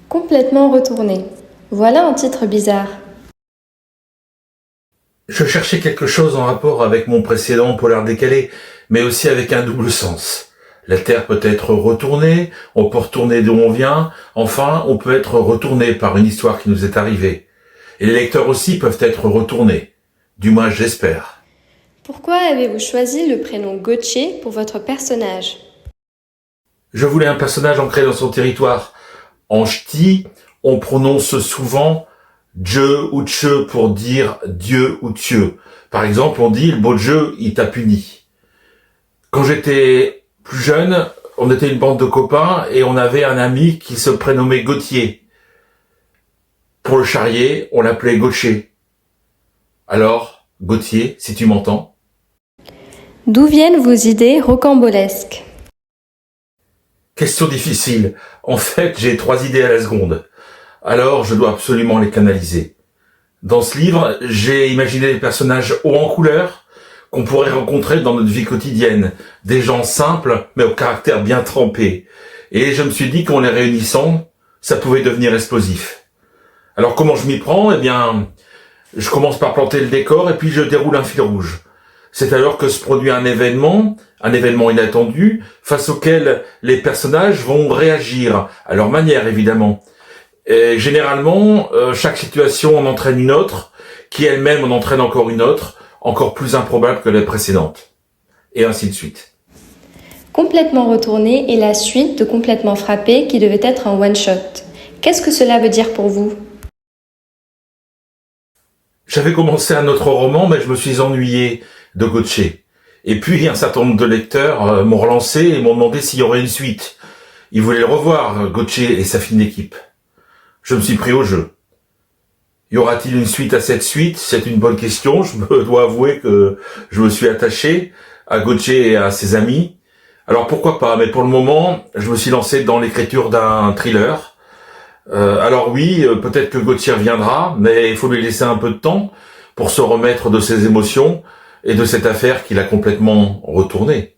Complètement retourné. Voilà un titre bizarre. Je cherchais quelque chose en rapport avec mon précédent polar décalé, mais aussi avec un double sens. La Terre peut être retournée, on peut retourner d'où on vient, enfin, on peut être retourné par une histoire qui nous est arrivée. Et les lecteurs aussi peuvent être retournés. Du moins, j'espère. Pourquoi avez-vous choisi le prénom Gauthier pour votre personnage? Je voulais un personnage ancré dans son territoire. En ch'ti, on prononce souvent Dieu ou Tche pour dire Dieu ou Dieu. Par exemple, on dit le beau Dieu, il t'a puni. Quand j'étais plus jeune, on était une bande de copains et on avait un ami qui se prénommait Gauthier. Pour le charrier, on l'appelait Gaucher. Alors, Gauthier, si tu m'entends. D'où viennent vos idées rocambolesques? Question difficile. En fait, j'ai 3 idées à la seconde. Alors, je dois absolument les canaliser. Dans ce livre, j'ai imaginé des personnages hauts en couleur qu'on pourrait rencontrer dans notre vie quotidienne. Des gens simples, mais au caractère bien trempé. Et je me suis dit qu'en les réunissant, ça pouvait devenir explosif. Alors, comment je m'y prends? Eh bien, je commence par planter le décor et puis je déroule un fil rouge. C'est alors que se produit un événement inattendu, face auquel les personnages vont réagir, à leur manière évidemment. Et généralement, chaque situation en entraîne une autre, qui elle-même en entraîne encore une autre, encore plus improbable que les précédentes. Et ainsi de suite. Complètement retourné est la suite de Complètement frappé qui devait être un one-shot. Qu'est-ce que cela veut dire pour vous? J'avais commencé un autre roman, mais je me suis ennuyé de Gauthier. Et puis, un certain nombre de lecteurs m'ont relancé et m'ont demandé s'il y aurait une suite. Ils voulaient le revoir, Gauthier et sa fine équipe. Je me suis pris au jeu. Y aura-t-il une suite à cette suite? C'est une bonne question. Je me dois avouer que je me suis attaché à Gauthier et à ses amis. Alors pourquoi pas? Mais pour le moment, je me suis lancé dans l'écriture d'un thriller. Alors oui, peut-être que Gauthier reviendra, mais il faut lui laisser un peu de temps pour se remettre de ses émotions et de cette affaire qu'il a complètement retournée.